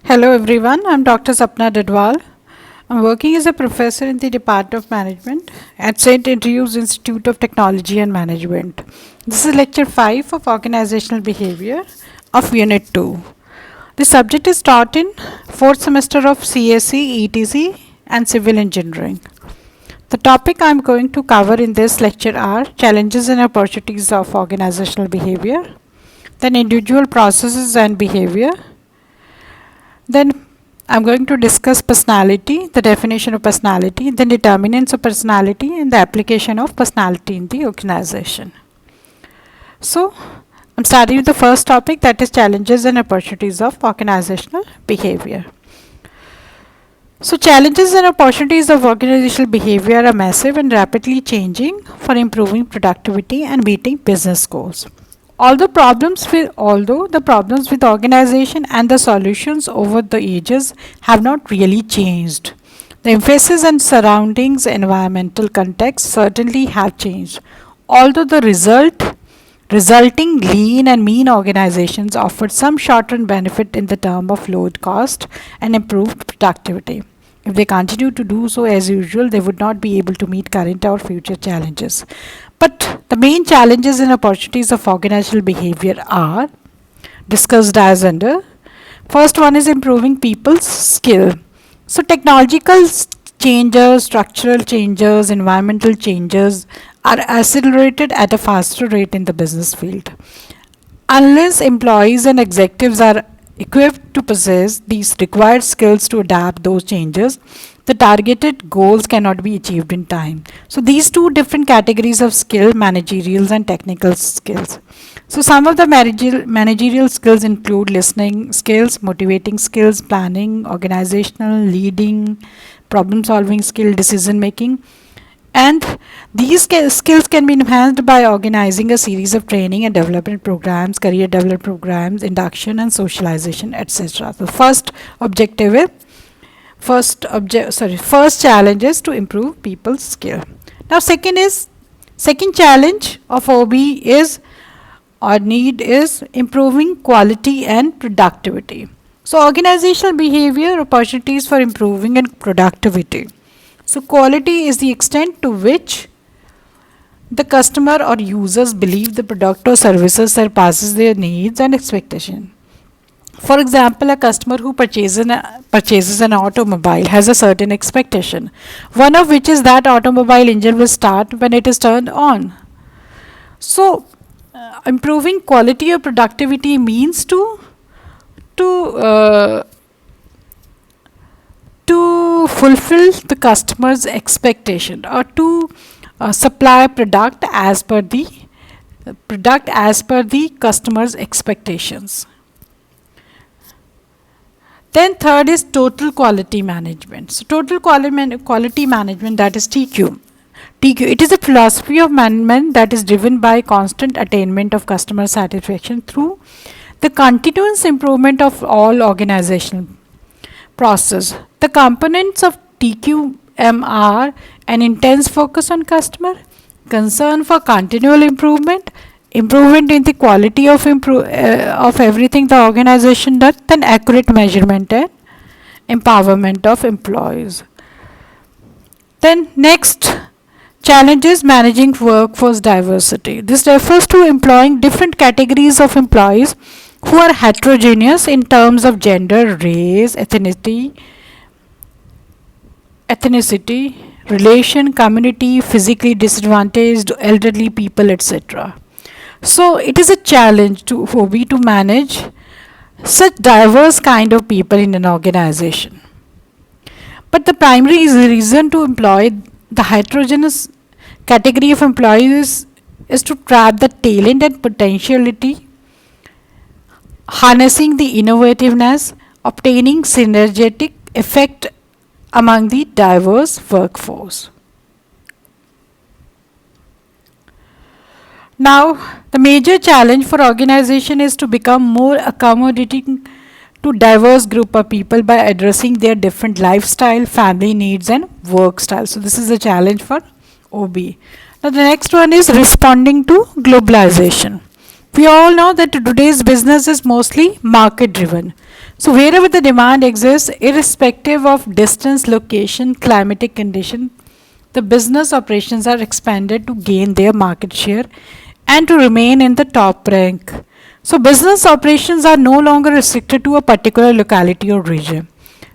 Hello everyone, I'm Dr. Sapna Dadwal. I'm working as a professor in the Department of Management at St. Andrews Institute of Technology and Management. This is lecture 5 of Organizational Behavior of Unit 2. The subject is taught in 4th semester of CSE, ETC and Civil Engineering. The topic I'm going to cover in this lecture are challenges and opportunities of organizational behavior, then individual processes and behavior. Then I'm going to discuss personality, the definition of personality, then determinants of personality and the application of personality in the organization. So I'm starting with the first topic, that is challenges and opportunities of organizational behavior. So challenges and opportunities of organizational behavior are massive and rapidly changing for improving productivity and meeting business goals. Although the problems with organization and the solutions over the ages have not really changed, the emphasis and surroundings environmental context certainly have changed. Although the resulting lean and mean organizations offered some short-term benefit in the term of lowered cost and improved productivity. If they continue to do so as usual, they would not be able to meet current or future challenges. But the main challenges and opportunities of organizational behavior are discussed as under. First one is improving people's skill. So technological changes, structural changes, environmental changes are accelerated at a faster rate in the business field. Unless employees and executives are equipped to possess these required skills to adapt those changes, the targeted goals cannot be achieved in time. So these two different categories of skill, managerial and technical skills. So some of the managerial skills include listening skills, motivating skills, planning, organizational, leading, problem solving skill, decision making. And these skills can be enhanced by organizing a series of training and development programs, career development programs, induction and socialization, etc. The first challenge is to improve people's skill. Now second challenge of OB is or need is improving quality and productivity. So organizational behavior opportunities for improving and productivity. So quality is the extent to which the customer or users believe the product or services surpasses their needs and expectation. For example, a customer who purchases an automobile has a certain expectation, one of which is that automobile engine will start when it is turned on. So improving quality or productivity means to fulfill the customer's expectation or to supply product as per the customer's expectations. Then third is total quality management. So total quality management, that is TQ. It is a philosophy of management that is driven by constant attainment of customer satisfaction through the continuous improvement of all organizational process. The components of TQM are an intense focus on customer, concern for continual improvement in the quality of everything the organization does, then accurate measurement and empowerment of employees. Then next challenge is managing workforce diversity. This refers to employing different categories of employees who are heterogeneous in terms of gender, race, ethnicity, relation, community, physically disadvantaged, elderly people, etc. So it is a challenge for we to manage such diverse kind of people in an organization. But the primary reason to employ the heterogeneous category of employees is to trap the talent and potentiality, harnessing the innovativeness, obtaining synergetic effect among the diverse workforce. Now, the major challenge for organization is to become more accommodating to diverse group of people by addressing their different lifestyle, family needs and work style. So this is a challenge for OB. Now the next one is responding to globalization. We all know that today's business is mostly market driven. So wherever the demand exists, irrespective of distance, location, climatic condition, the business operations are expanded to gain their market share and to remain in the top rank. So business operations are no longer restricted to a particular locality or region.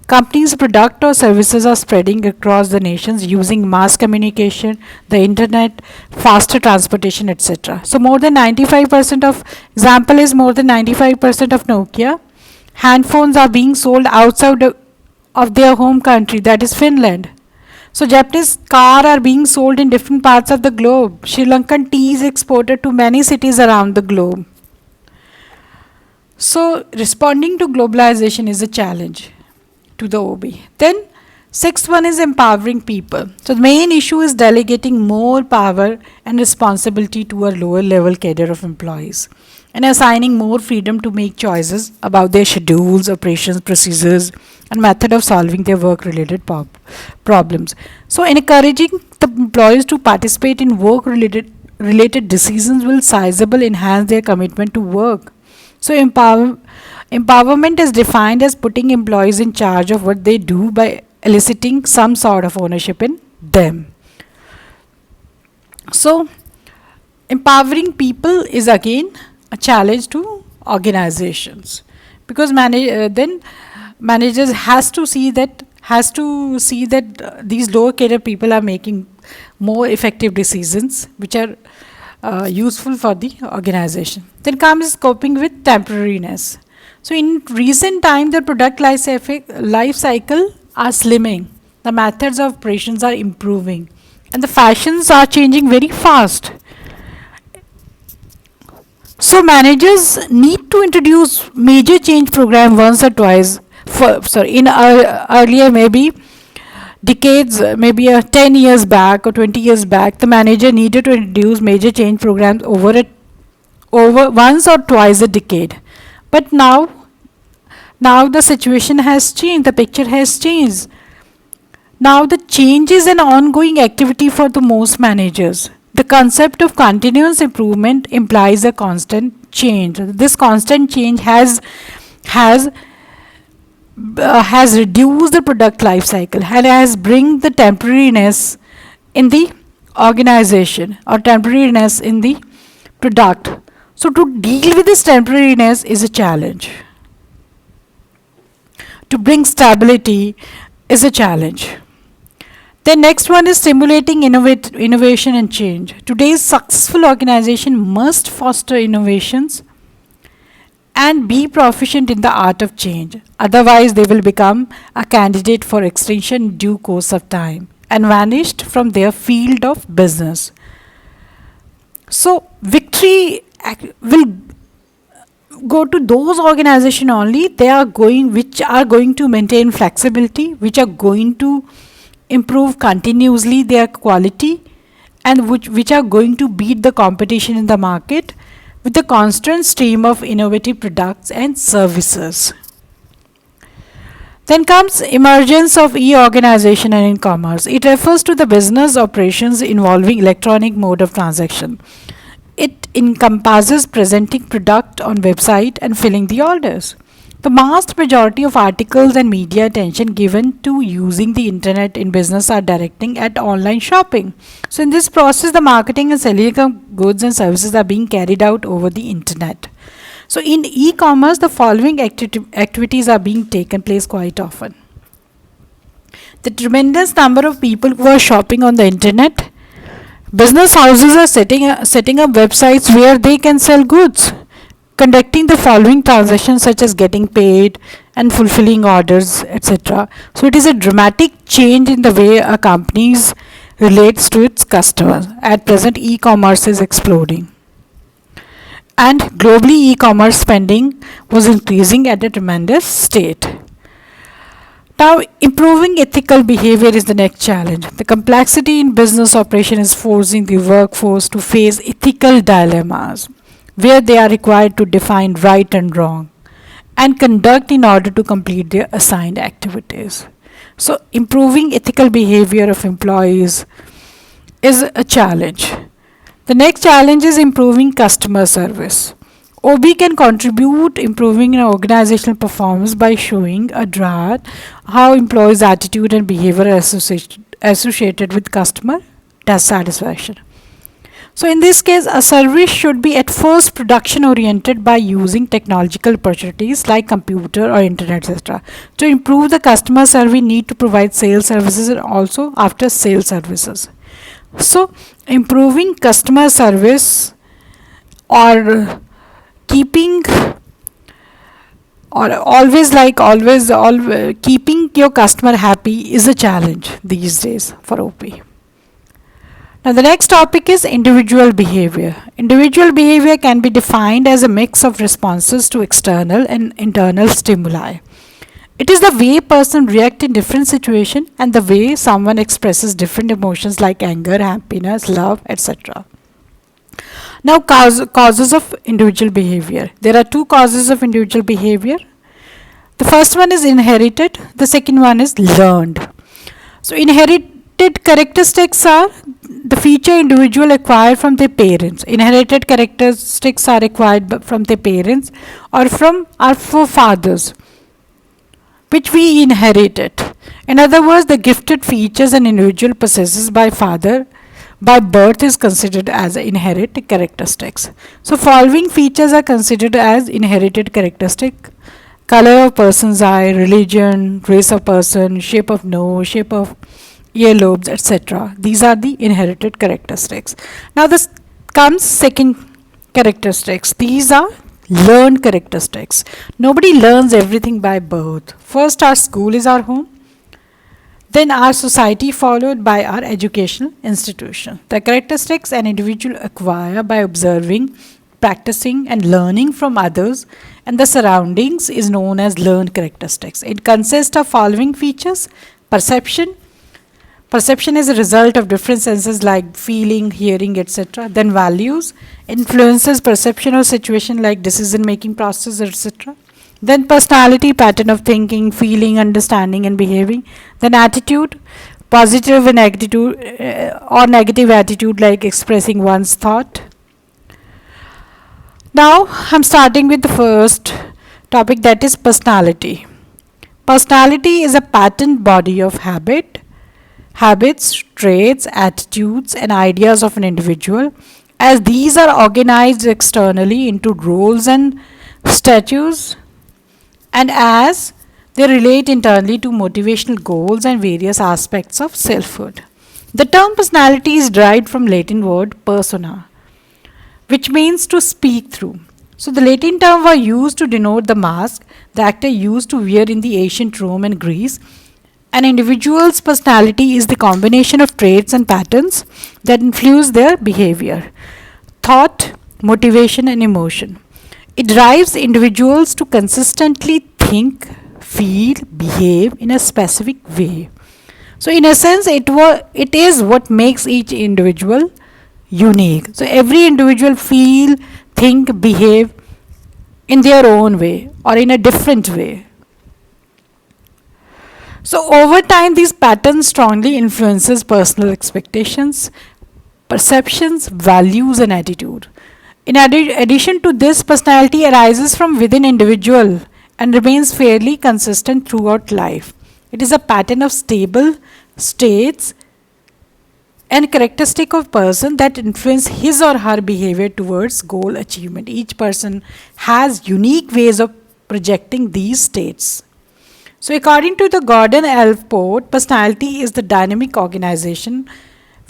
Companies' product or services are spreading across the nations using mass communication, the internet, faster transportation, etc. So more than 95% of example is more than 95% of Nokia handphones are being sold outside of their home country, that is Finland. So Japanese car are being sold in different parts of the globe. Sri Lankan tea is exported to many cities around the globe. So responding to globalization is a challenge to the OB. Then sixth one is empowering people. So the main issue is delegating more power and responsibility to a lower level cadre of employees and assigning more freedom to make choices about their schedules, operations, procedures, and method of solving their work related problems. So encouraging the employees to participate in work related decisions will sizable enhance their commitment to work. So empowerment is defined as putting employees in charge of what they do by eliciting some sort of ownership in them. So empowering people is again a challenge to organizations, because then managers has to see that these lower career people are making more effective decisions which are useful for the organization. Then comes coping with temporariness. So in recent time, the product life cycle are slimming, the methods of operations are improving, and the fashions are changing very fast. So managers need to introduce major change program once or twice. In earlier maybe decades, maybe 10 years back or 20 years back, the manager needed to introduce major change programs over once or twice a decade. But now the situation has changed, the picture has changed. Now the change is an ongoing activity for the most managers. The concept of continuous improvement implies a constant change. This constant change has reduced the product life cycle and has bring the temporariness in the organization or temporariness in the product. So to deal with this temporariness is a challenge. To bring stability is a challenge. The next one is stimulating innovation and change. Today's successful organization must foster innovations and be proficient in the art of change. Otherwise, they will become a candidate for extinction in due course of time and vanished from their field of business. So, victory will go to those organizations only which are going to maintain flexibility, which are going to improve continuously their quality, and which are going to beat the competition in the market with a constant stream of innovative products and services. Then comes emergence of e-organization and e-commerce. It refers to the business operations involving electronic mode of transaction. It encompasses presenting product on website and filling the orders. The vast majority of articles and media attention given to using the internet in business are directing at online shopping. So in this process, the marketing and selling of goods and services are being carried out over the internet. So in e-commerce, the following activities are being taken place quite often. The tremendous number of people who are shopping on the internet. Business houses are setting up websites where they can sell goods, conducting the following transactions such as getting paid and fulfilling orders, etc. So it is a dramatic change in the way a company relates to its customers. At present, e-commerce is exploding. And globally, e-commerce spending was increasing at a tremendous state. Now, improving ethical behavior is the next challenge. The complexity in business operation is forcing the workforce to face ethical dilemmas, where they are required to define right and wrong and conduct in order to complete their assigned activities. So, improving ethical behavior of employees is a challenge. The next challenge is improving customer service. OB can contribute improving an organizational performance by showing a draft how employees' attitude and behavior are associated with customer dissatisfaction. So in this case, a service should be at first production oriented by using technological opportunities like computer or internet, etc. To improve the customer service, we need to provide sales services and also after sales services. So improving customer service or keeping or always keeping your customer happy is a challenge these days for OP. Now the next topic is individual behavior. Individual behavior can be defined as a mix of responses to external and internal stimuli. It is the way a person reacts in different situations and the way someone expresses different emotions like anger, happiness, love, etc. Now causes of individual behavior. There are two causes of individual behavior. The first one is inherited, the second one is learned. So inherited characteristics are the feature individual acquired from their parents. Inherited characteristics are acquired from their parents or from our forefathers, which we inherited. In other words, the gifted features an individual possesses by birth is considered as inherited characteristics. So following features are considered as inherited characteristic: color of person's eye, religion, race of person, shape of nose, shape of earlobes, etc. These are the inherited characteristics. Now this comes second characteristics. These are learned characteristics. Nobody learns everything by birth. First our school is our home, then our society, followed by our educational institution. The characteristics an individual acquire by observing, practicing and learning from others and the surroundings is known as learned characteristics. It consists of following features: perception. Perception is a result of different senses like feeling, hearing, etc. Then values, influences perception or situation like decision making process, etc. Then personality, pattern of thinking, feeling, understanding and behaving. Then attitude, positive and negative attitude like expressing one's thought. Now I'm starting with the first topic, that is personality. Personality is a patterned body of habits, traits, attitudes and ideas of an individual, as these are organized externally into roles and statues and as they relate internally to motivational goals and various aspects of selfhood. The term personality is derived from Latin word persona, which means to speak through. So the Latin term were used to denote the mask the actor used to wear in the ancient Rome and Greece. An individual's personality is the combination of traits and patterns that influence their behavior, thought, motivation and emotion. It drives individuals to consistently think, feel, behave in a specific way. So in a sense, it is what makes each individual unique. So every individual feel, think, behave in their own way or in a different way. So over time, these patterns strongly influences personal expectations, perceptions, values and attitude. In addition to this, personality arises from within individual and remains fairly consistent throughout life. It is a pattern of stable states and characteristic of person that influence his or her behavior towards goal achievement. Each person has unique ways of projecting these states. So according to the Gordon Allport, personality is the dynamic organization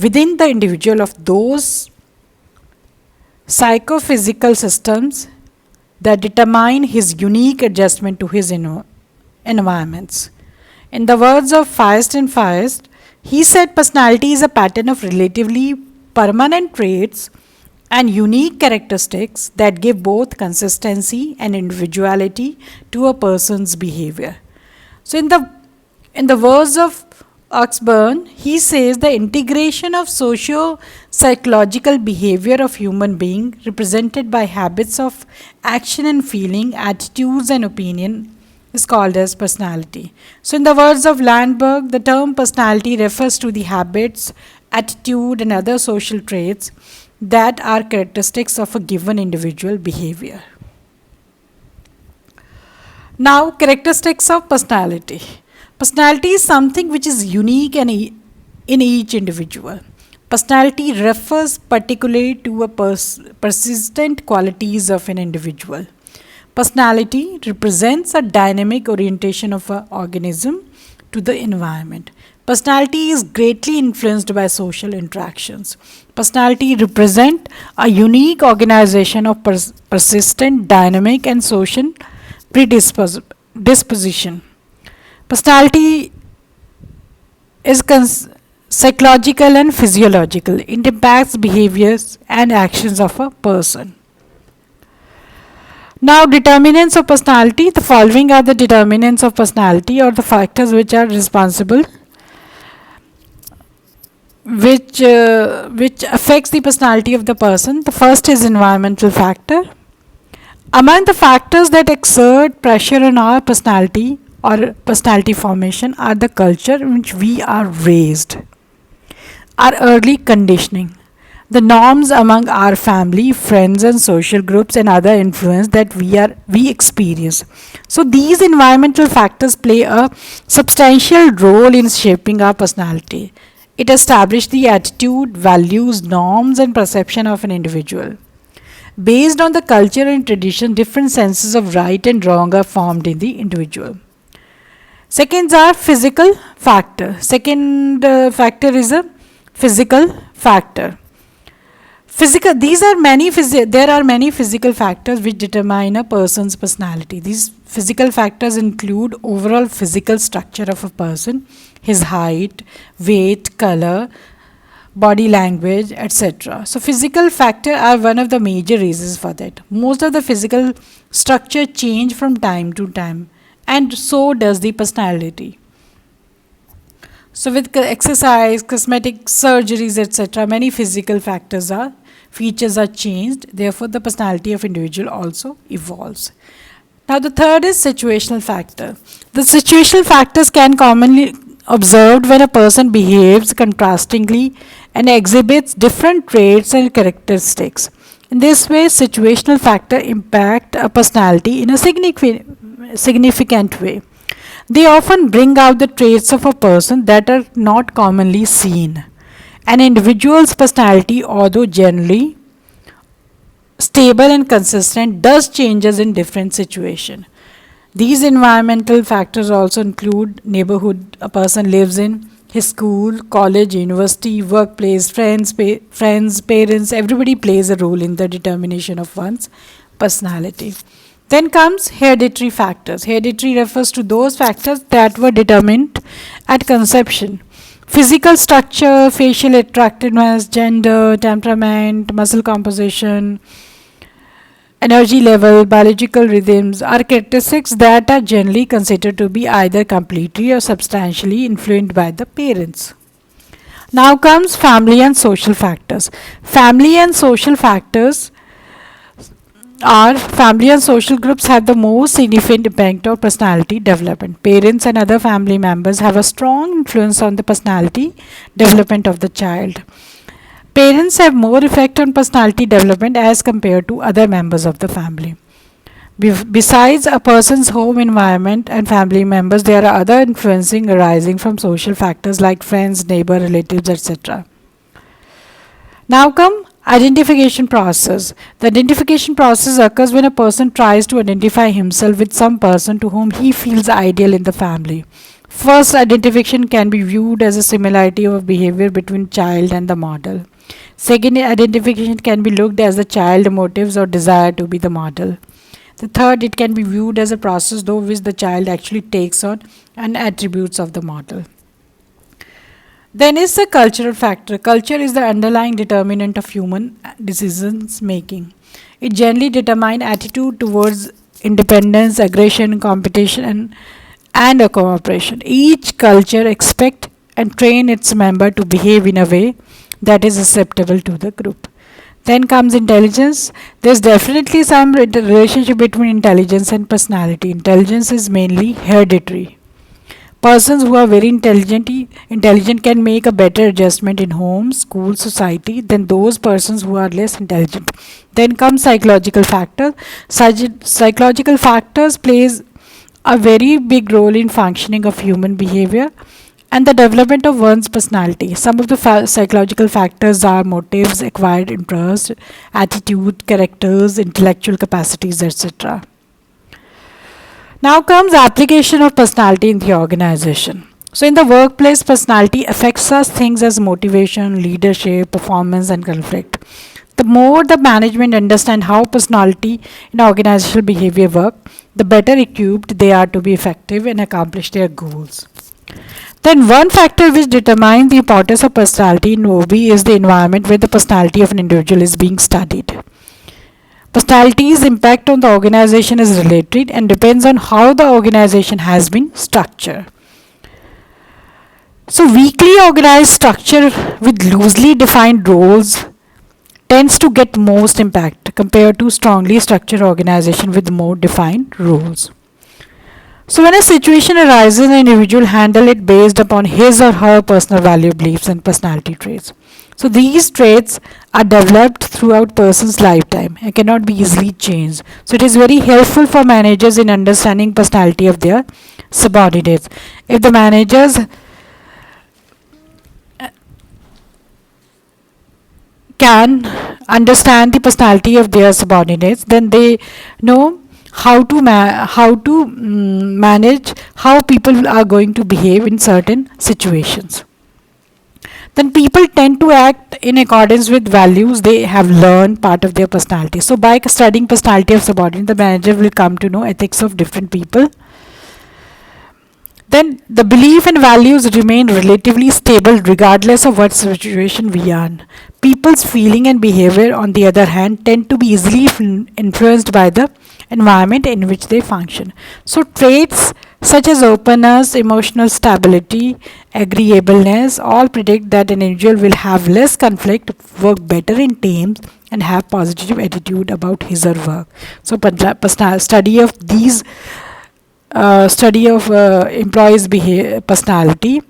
within the individual of those psychophysical systems that determine his unique adjustment to his environments. In the words of Feist and Feist, he said personality is a pattern of relatively permanent traits and unique characteristics that give both consistency and individuality to a person's behavior. So in the words of Oxburn, he says the integration of socio-psychological behavior of human being represented by habits of action and feeling, attitudes and opinion is called as personality. So in the words of Landberg, the term personality refers to the habits, attitude and other social traits that are characteristics of a given individual behavior. Now, characteristics of personality. Personality is something which is unique and in each individual. Personality refers particularly to a persistent qualities of an individual. Personality represents a dynamic orientation of an organism to the environment. Personality is greatly influenced by social interactions. Personality represent a unique organization of persistent, dynamic, and social predisposition. Personality is psychological and physiological. It impacts behaviors and actions of a person. Now, determinants of personality. The following are the determinants of personality, or the factors which are responsible, which affects the personality of the person. The first is environmental factor. Among the factors that exert pressure on our personality or personality formation are the culture in which we are raised, our early conditioning, the norms among our family, friends, and social groups, and other influence that we experience. So these environmental factors play a substantial role in shaping our personality. It establishes the attitude, values, norms, and perception of an individual. Based on the culture and tradition, different senses of right and wrong are formed in the individual. Second are physical factor. Second factor is a physical factor. There are many physical factors which determine a person's personality. These physical factors include overall physical structure of a person, his height, weight, color, body language, etc. So physical factor are one of the major reasons for that. Most of the physical structure change from time to time, and so does the personality. So with exercise, cosmetic surgeries, etc., many physical features are changed. Therefore, the personality of individual also evolves. Now, the third is situational factor. The situational factors can commonly observed when a person behaves contrastingly and exhibits different traits and characteristics. In this way, situational factor impact a personality in a significant way. They often bring out the traits of a person that are not commonly seen. An individual's personality, although generally stable and consistent, does changes in different situations. These environmental factors also include neighborhood a person lives in, his school, college, university, workplace, friends, parents. Everybody plays a role in the determination of one's personality. Then comes hereditary factors. Hereditary refers to those factors that were determined at conception. Physical structure, facial attractiveness, gender, temperament, muscle composition, energy level, biological rhythms are characteristics that are generally considered to be either completely or substantially influenced by the parents. Now comes family and social factors. Family and social groups have the most significant impact on personality development. Parents and other family members have a strong influence on the personality development of the child. Parents have more effect on personality development as compared to other members of the family. Besides a person's home environment and family members, there are other influencing arising from social factors like friends, neighbor, relatives, etc. Now come identification process. The identification process occurs when a person tries to identify himself with some person to whom he feels ideal in the family. First, identification can be viewed as a similarity of behavior between child and the model. Second, identification can be looked as the child motives or desire to be the model. The third, it can be viewed as a process through which the child actually takes on and attributes of the model. Then is the cultural factor. Culture is the underlying determinant of human decisions making. It generally determines attitude towards independence, aggression, competition, and a cooperation. Each culture expects and train its member to behave in a way that is acceptable to the group. Then comes intelligence. There's definitely some relationship between intelligence and personality. Intelligence is mainly hereditary. Persons who are very intelligent can make a better adjustment in home, school, society than those persons who are less intelligent. Then comes psychological factors. Psychological factors plays a very big role in functioning of human behavior and the development of one's personality. Some of the psychological factors are motives, acquired interest, attitude, characters, intellectual capacities, etc. Now comes application of personality in the organization. So in the workplace, personality affects such things as motivation, leadership, performance, and conflict. The more the management understand how personality and organizational behavior work, the better equipped they are to be effective and accomplish their goals. Then one factor which determines the importance of personality in OB is the environment where the personality of an individual is being studied. Personality's impact on the organization is related and depends on how the organization has been structured. So weakly organized structure with loosely defined roles tends to get most impact compared to strongly structured organization with more defined rules. So when a situation arises, an individual handle it based upon his or her personal value, beliefs, and personality traits. So these traits are developed throughout person's lifetime and cannot be easily changed. So it is very helpful for managers in understanding personality of their subordinates. If the managers can understand the personality of their subordinates, then they know how to manage how people are going to behave in certain situations. Then people tend to act in accordance with values they have learned part of their personality. So by studying personality of subordinate, the manager will come to know ethics of different people. Then the belief and values remain relatively stable regardless of what situation we are in. People's feeling and behavior, on the other hand, tend to be easily influenced by the environment in which they function. So traits such as openness, emotional stability, agreeableness all predict that an individual will have less conflict, work better in teams, and have positive attitude about his or work. So study of these employees' personality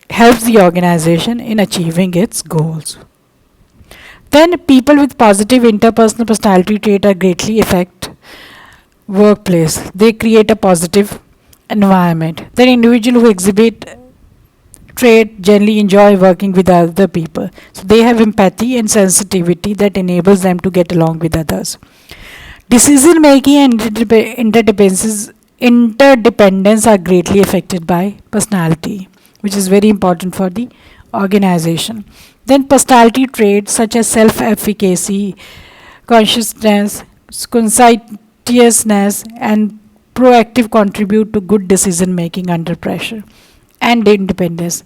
helps the organization in achieving its goals. Then people with positive interpersonal personality trait are greatly affect workplace. They create a positive environment. Then individuals who exhibit trait generally enjoy working with other people. So they have empathy and sensitivity that enables them to get along with others. Decision making and interdependence are greatly affected by personality, which is very important for the organization. Then personality traits such as self-efficacy, consciousness, conscientiousness, and proactive contribute to good decision making under pressure and independence.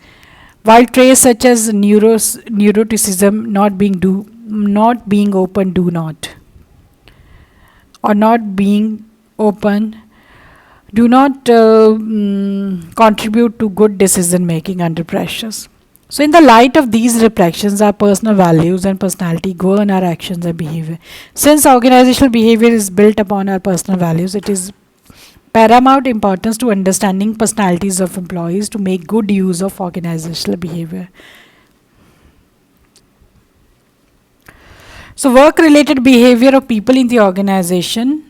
While traits such as neuroticism, not being open, do not, or not being open, do not contribute to good decision making under pressures. So in the light of these reflections, our personal values and personality govern our actions and behavior. Since organizational behavior is built upon our personal values, it is paramount importance to understanding personalities of employees to make good use of organizational behavior. So work-related behavior of people in the organization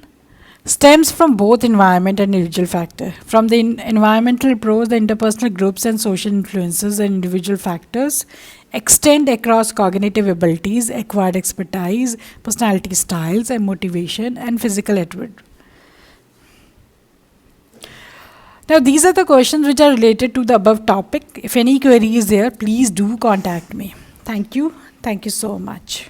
stems from both environment and individual factor. From the environmental approach, the interpersonal groups and social influences and individual factors extend across cognitive abilities, acquired expertise, personality styles, and motivation, and physical attribute. Now these are the questions which are related to the above topic. If any query is there, please do contact me. Thank you. Thank you so much.